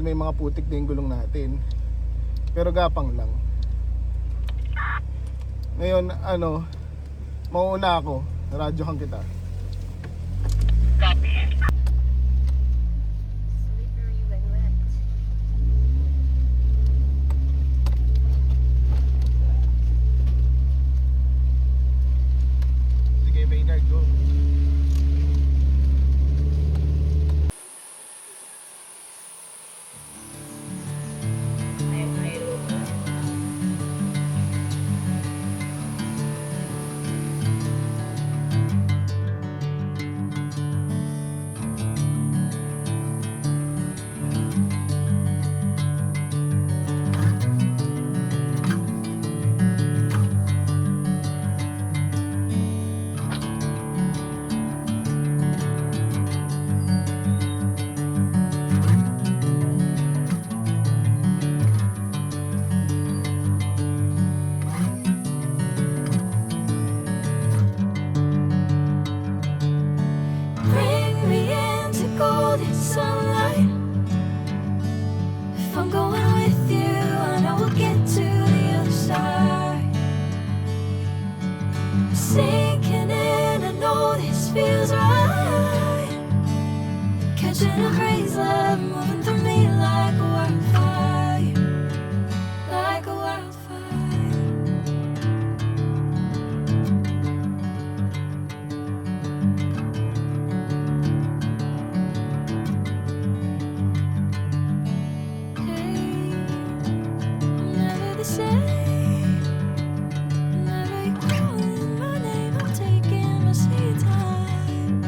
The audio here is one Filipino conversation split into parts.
dahil may mga putik din gulong natin. Pero gapang lang. Ngayon, mauuna ako. Radyohan kita. Slippery when wet. Sige, Maynard, go. Bring me into golden sunlight. If I'm going with you, I know we'll get to the other side. Sinking in, I know this feels right. Catching a breeze, love moving through me like a wildfire, like a wildfire. I'm never the same. Whenever you're calling my name, I'm taking my sweet time.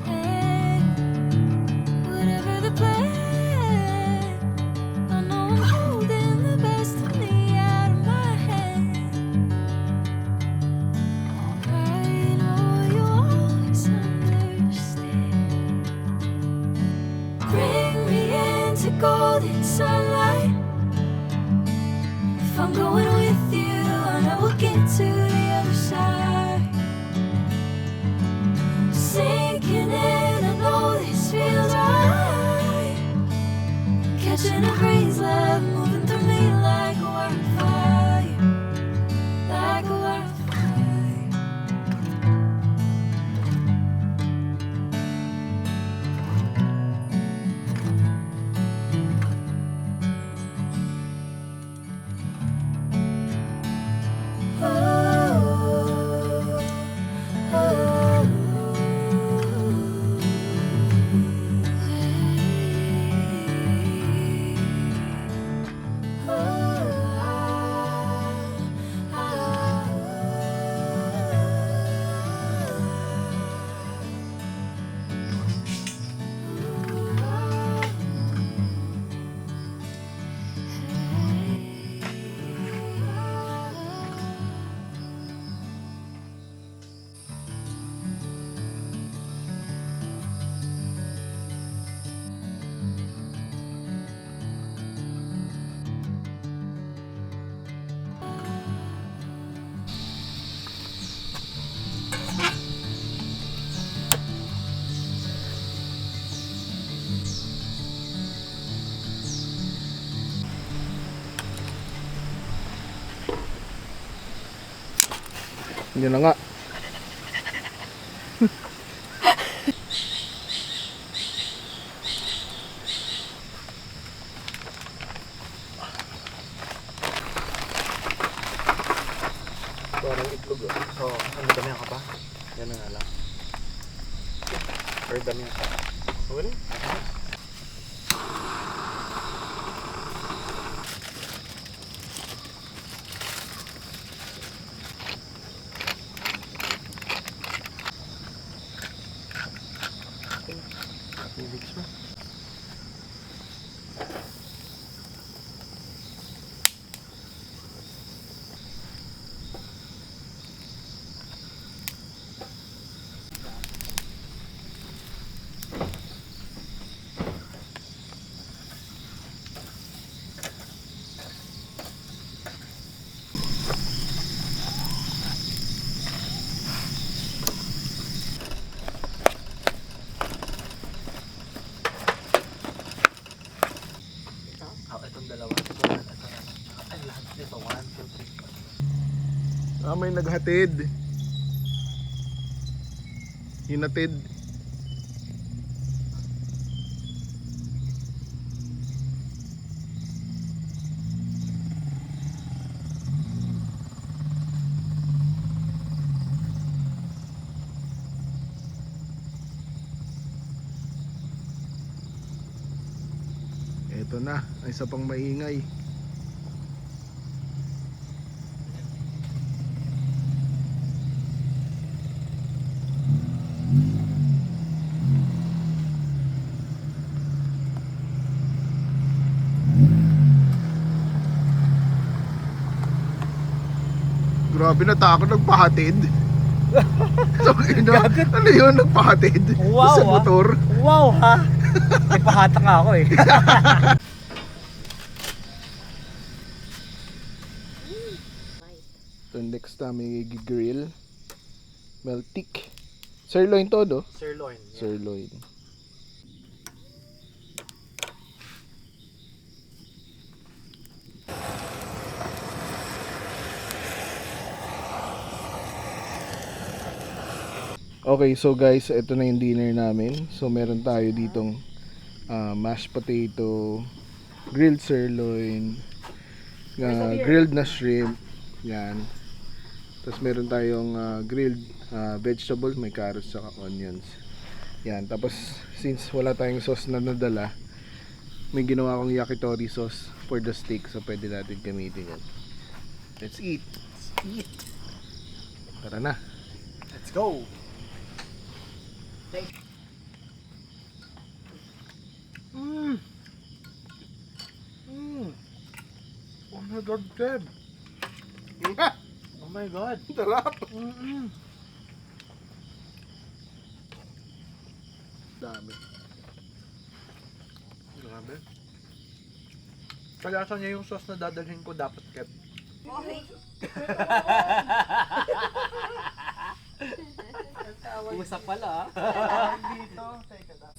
Hey, whatever the plan, I know I'm holding the best of me out of my hand. I know you always understand. Bring me into golden sunlight. If I'm going with you, I know we'll get to the other side. Sinking in, I know this feels right. Catching a breeze, love moving through me like a wildfire, like a wildfire. Yun na nga. Parang itlog. Oo, ang dami ka pa. Yan na nga lang. Or dami ka. Okay lang. Tubig siya. May naghatid. Hinatid. Ito na, ay isa pang maingay. Grabe, natakot, nagpahatid. So, ano yun, nagpahatid? Wow, sa motor. Wow ha! May pahata nga ako eh. So next na may grill. Meltik. Sirloin to, no? Sirloin. Sirloin. Okay, so guys, ito na yung dinner namin. So meron tayo ditong mashed potato, grilled sirloin, grilled na shrimp, yan. Tapos meron tayong grilled vegetable, may carrots at onions. Yan, tapos since wala tayong sauce na nadala, may ginawa akong yakitori sauce for the steak, so pwede natin gamitin yan. Let's eat. Let's eat. Tara na. Let's go! Oh my God, Deb. Oh my God! Sarap. Dami. Grabe. Kalasa niya yung sauce na dadalhin ko dapat, Kev. Usap pala Dito, teka na.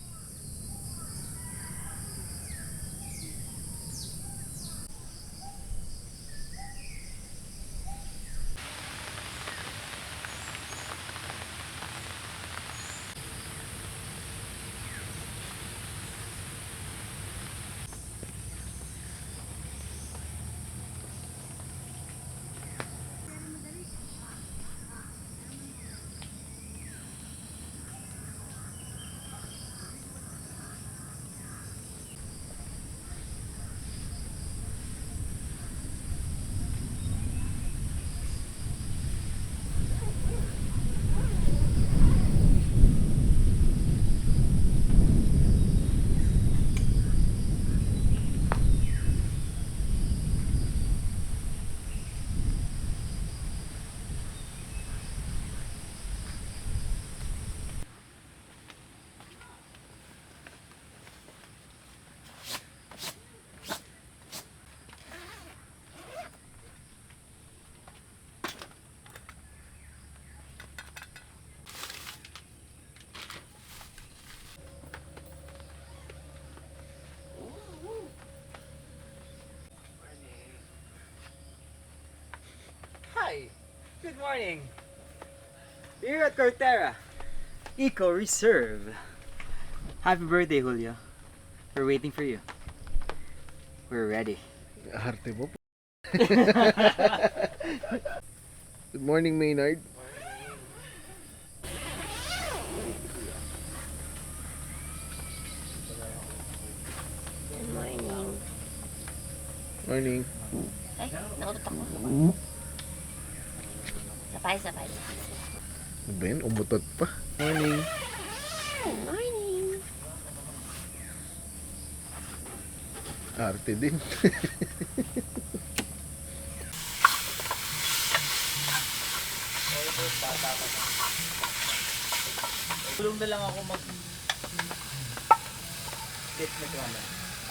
Hi! Good morning! Here at Cortera, Eco Reserve. Happy birthday, Julio. We're waiting for you. We're ready. Arte mo. Good morning, Maynard. Good morning. Morning. Ay, nakutot ako. Sapay, sapay. Ben, umutot pa. Morning. Good morning. Arte din. Tulong na lang ako mag... Get na kumama.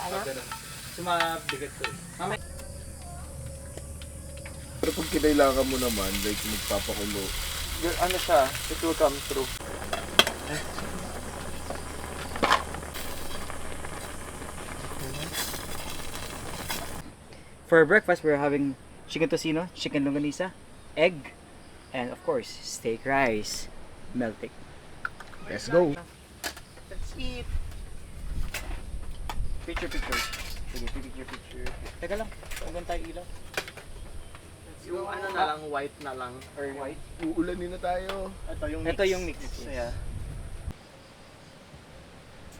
Paano? Sumabigat ko. Mamaya. Pero pag kinailangan mo naman, like magpapakulo. Ano siya? It will come through. For breakfast, we're having chicken tocino, chicken longanisa, egg, and of course, steak rice. Melting. Let's go. Let's eat. Picture. Sige, picture. Teka lang, hanggang tayo ilaw. Yung ano na lang, white na lang. Or white. Uulanin na tayo. Ito yung mix. Yeah.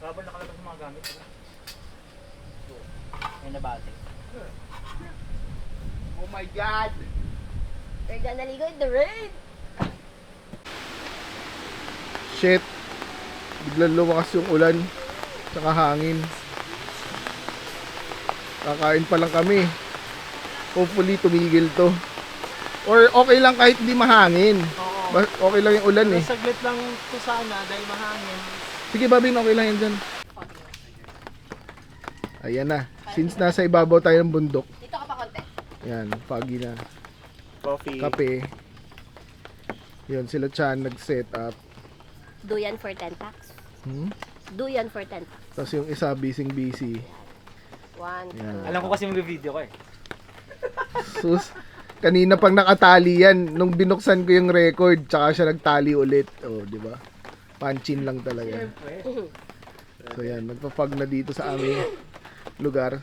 Habang nakalabas ng mga gamit, diba? May nabate. Oh my God! We're gonna ligo in the rain. Shit. Biglang lumakas yung ulan. Tsaka hangin. Kakain pa lang kami. Hopefully tumigil to. Or okay lang kahit hindi mahangin. Okay lang yung ulan eh. Saglit lang to sana dahil mahangin. Sige Babin, okay lang yan dyan. Ayan na. Since nasa ibabaw tayo ng bundok. Dito ka pa konti. Yan, foggy na. Coffee. Kape. Yun, sila Chan nag-set up. Duyan for 10 packs. Duyan for 10 packs. Tapos yung isa busy. 1, Yan. Alam ko kasi mag-video ko eh. Sus, kanina pang nakatali yan. Nung binuksan ko yung record, tsaka siya nagtali ulit. Oh, di ba? Panchin lang talaga. So yan, nagpa-fog na dito sa aming lugar.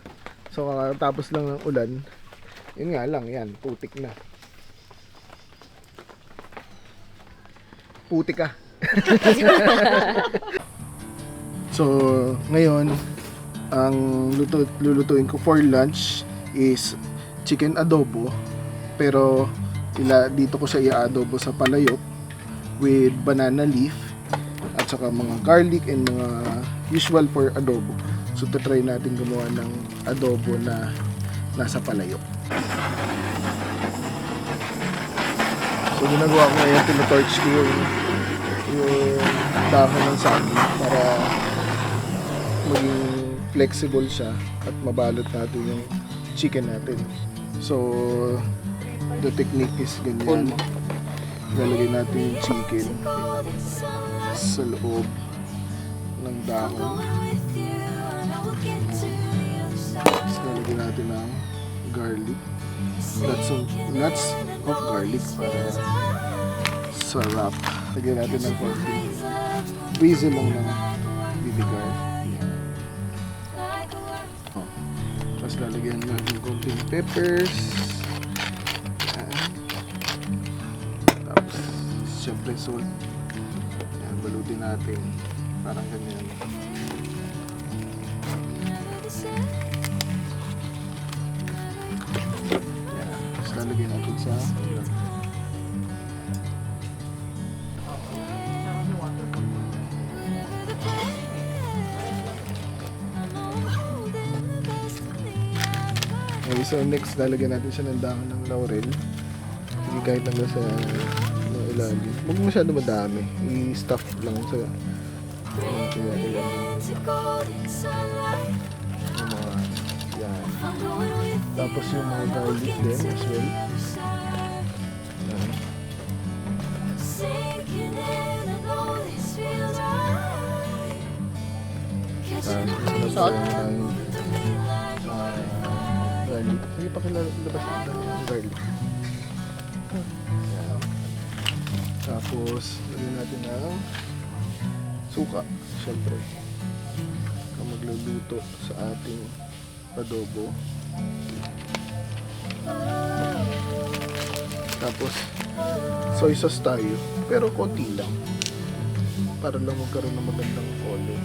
So tapos lang ng ulan. Yun nga lang, yan, putik na. Putik ka. So, ngayon, ang lulutuin ko for lunch is chicken adobo. Pero dito ko siya i-adobo sa palayok with banana leaf at saka mga garlic and mga usual for adobo. So, try natin gumawa ng adobo na nasa palayok. So, ginagawa ko ngayon, tinatorch ko yung dahon ng saging para maging flexible siya at mabalot natin yung chicken natin. So, the technique is ganyan. Lalagay natin yung chicken sa loob ng dahon. Tapos lalagay natin ng garlic. Lots of garlic para sarap. Lagyan natin ng konting drizzle lang ng vinegar. Oh. Tapos lalagyan natin konting peppers. Yan. Tapos syempre salt. Yan, balutin natin. Parang ganyan. Yan. Tapos lalagyan natin sa okay, so next lalagyan natin siya ng dahon ng laurel. Sige, kahit hanggang sa ilalim. Huwag masyado madami. I-stuff lang sa ilalim. Yung mga yan. Tapos yung mga garlic din as well. Yan. Salt? Garlic. Sige, pakilabas ng garlic. Yan. Tapos, lagyan natin ng suka. Siyempre. Kung magluluto sa ating adobo. Tapos, soy sauce tayo. Pero konti lang. Para lang magkaroon ng magandang color.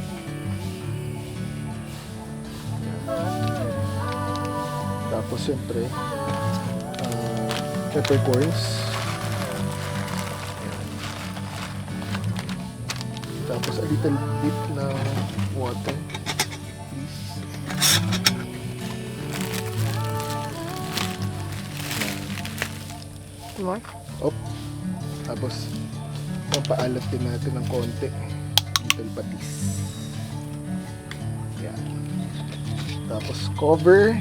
Tapos siyempre peppercorns. Ayan. Tapos a little bit na water, please. More? Op. Tapos papaalat din natin ng konti. Little patis. Ayan. Tapos cover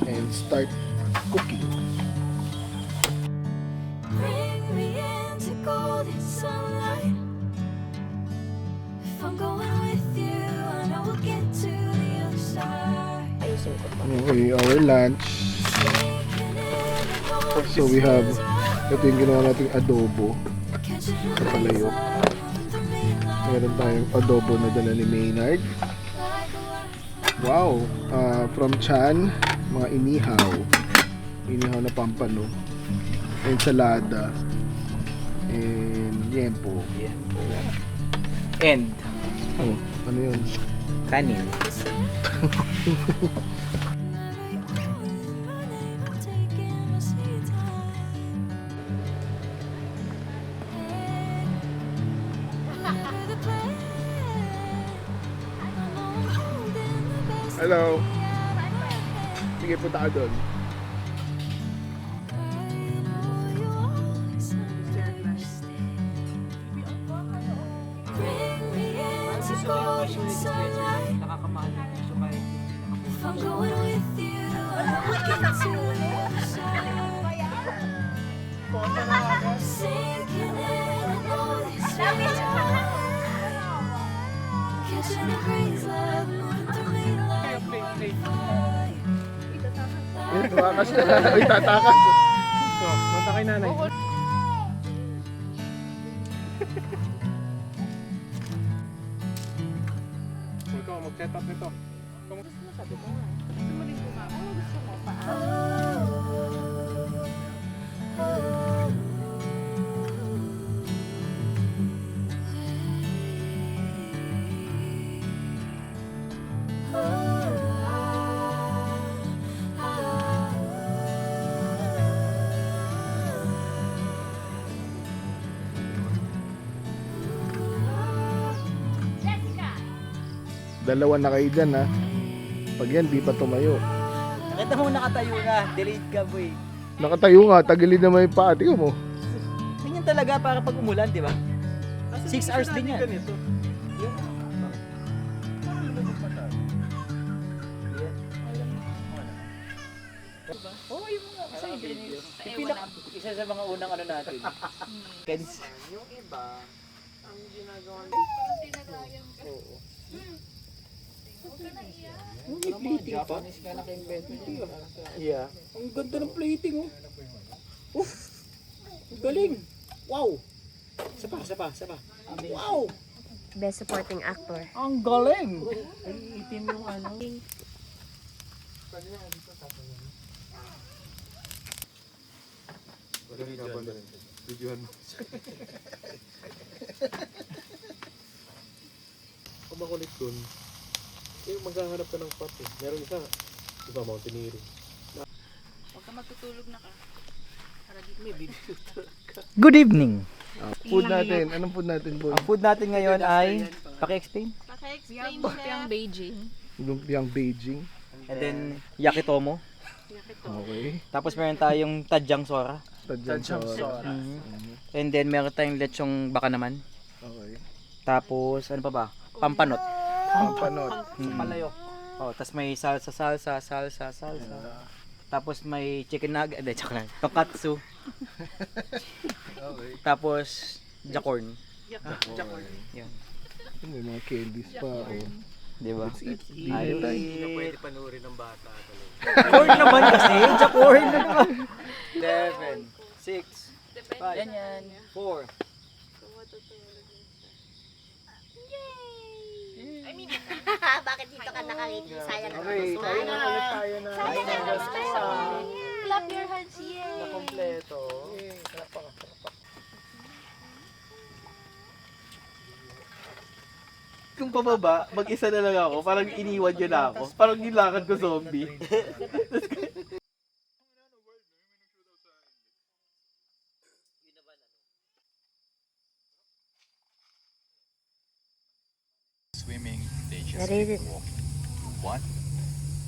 and start cooking. Bring me into golden sunlight. If I'm going with you, I know we'll get to the other side. Ayusin ko pa. Okay, our lunch. So we have, ito yung ginawa nating adobo sa palayok. Meron tayong adobo na dala ni Maynard. Wow! From Chan, mga inihaw. Inihaw na pampano. Ensalada. And liempo. And Oh, ano yun? kanin. Hello! Sige, punta ka doon. Bring me into golden sunlight. Nakakamahal na puso kahit If I'm going with you, I'll get to the other side. Sinking in, I know this feels right. Catching a breeze, love moving through me like wildfire. Tumakas na. Ay, tatakas. Manta kay nanay. Ikaw, mag-set up nito. Dalawa na kayo dyan, ha. Pag yan, di pa tumayo. Nakita mo nakatayo na, delayed ka boy. Nakatayo nga, tagilid naman yung paati mo. Ganyan talaga para pag umulan, di ba? 6 hours din yan. Oo, yung mga kasi isa sa mga unang ano natin. Pens. Yung iba, ang ginagawa Japanese ka naka-invento niya. Yeah. Ang ganda ng plating oh. Uff. Ang galing. Wow. Isa pa. Wow. Best supporting actor. Ang galing. Ay, itim yung ano. Videohan mo. Kung makulit dun, eh maghahanap ka ng pot eh. Meron isa, diba, mountaineering. Good evening. Food natin. Anong food natin, boy? Ang food natin ngayon ay paki-explain. Lumpiang Beijing. Lumpiang Beijing. And then yakitomo. Okay. Tapos meron tayong tadyang sora. Tadyang sora. And then meron tayong lechong baka naman. Okay. Tapos ano pa ba? Pampanot. Pampanot. Palayok. Oh, tapos may salsa. Tapos may chicken nugget, chocolate. Tonkatsu. Okay. Tapos jacorn. Yan. May mga candies pa. Oh. Di ba? Dinner time. Pwede panurin ng bata. Corn naman kasi. Jacorn na naman. 7, 6, 5, 4. Bakit dito ka nakangiti? Sayang ang Okay, gusto. tayo na ulit tayo na. Sayang ang gusto. Clap your hands, yay! Na kompleto. Kung pababa, mag-isa na lang ako. Parang iniwan yun na ako. Parang nilakad ko zombie.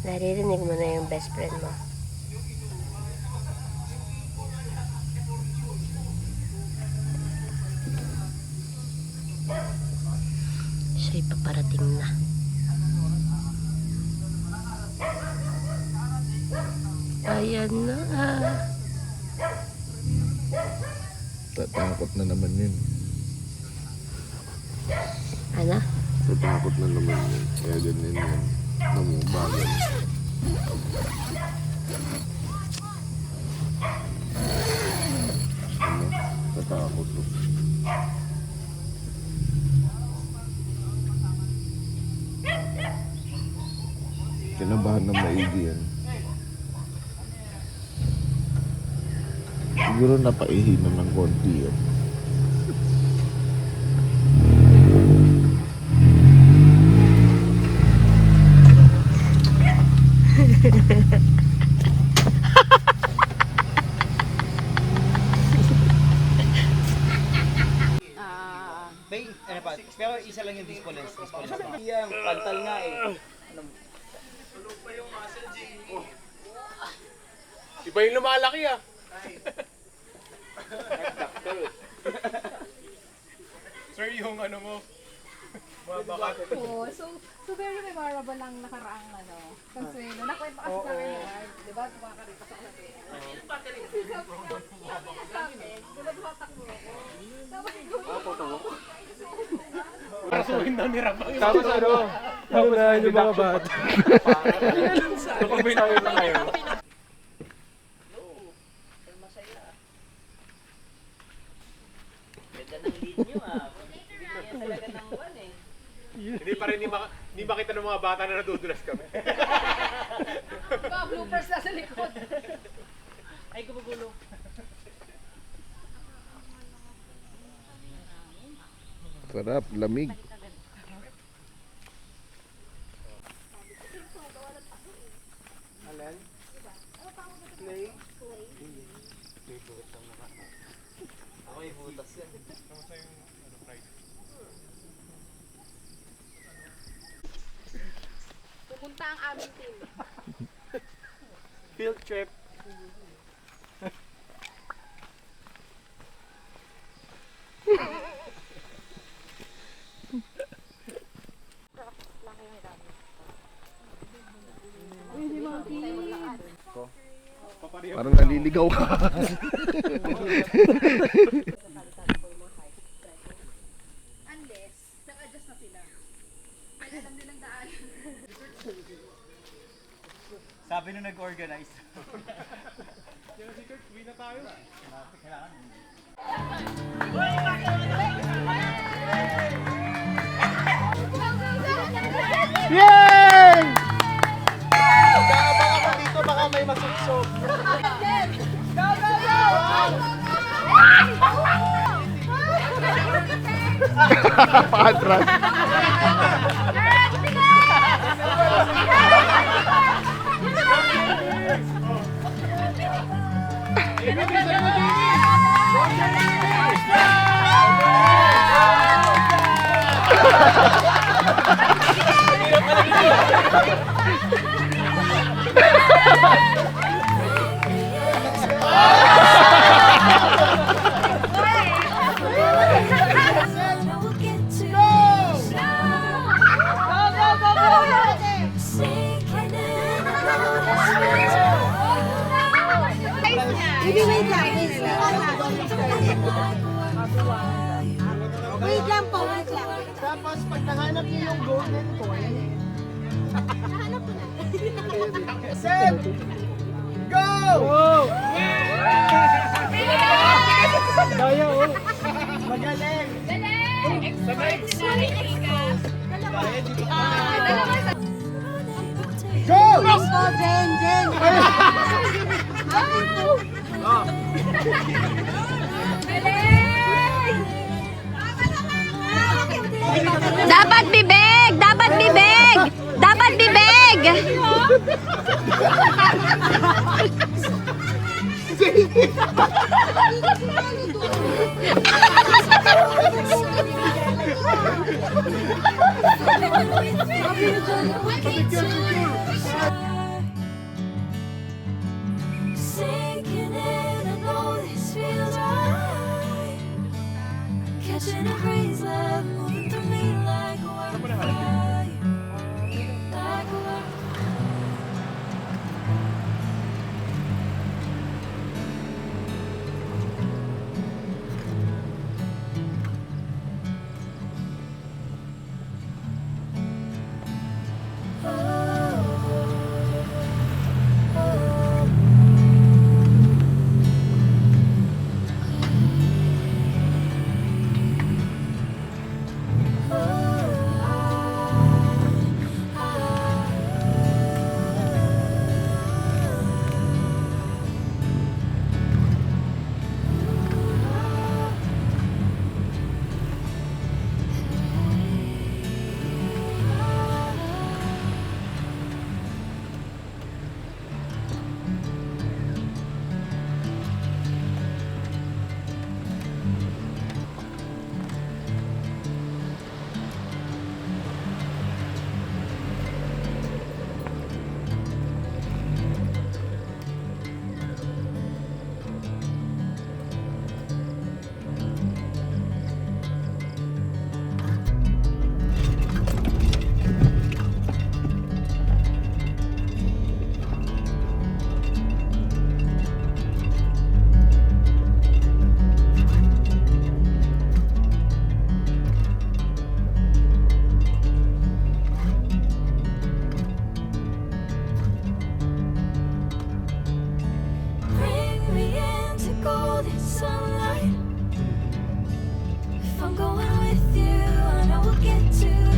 Naririnig mo na yung best friend mo. Siya'y paparating na. Ayan na. Tatakot na naman yun. Ano? Tatakot na naman yun. Kaya ganyan yun. Namubagan. naprosesyahan ng maigi yan. Siguro napaihinan ng konti yan. Pero isa lang yung dispones. Yung pantal nga eh. Iba yung lumalaki ah. Sir, yung ano mo, mga bakat. Oo, so very memorable lang nakaraang Consuelo. Nakwento kasi sa akin yun, di ba? Tumakarita sa kasi. Kasuhin daw ni Rabang. Tapos ano? Ano na yung mga bata? Kapag may nakita kayo. Hindi pa rin ni makita ng mga bata na nadudulas kami. Mga bloopers na sa likod. Ay, gumugulo. Sarap, lamig. Ako yung butas yan. Pupunta ang aming team. Field trip. Parang naliligaw ka. Unless, nag-adjust na sila. Ay, alam nilang daan. Sabi nung nag-organize. Yay! Baka ako dito, baka may masuksok. Patras. We'll get to go! Sinking in a Wait lang po, wait lang. Tapos pag nahanap niyo yung golden coin, Nahanap ko na. set! Go! Kaya oh. Magaling! Go! Go, Jen, Jen. Dapat bibig! Dapat bibig! Dapat bibig! Sinking in, I know this feels right. Catching a breeze, love moving through me like a wildfire. Like a wildfire. Oh. golden sunlight. If I'm going with you, I know we'll get to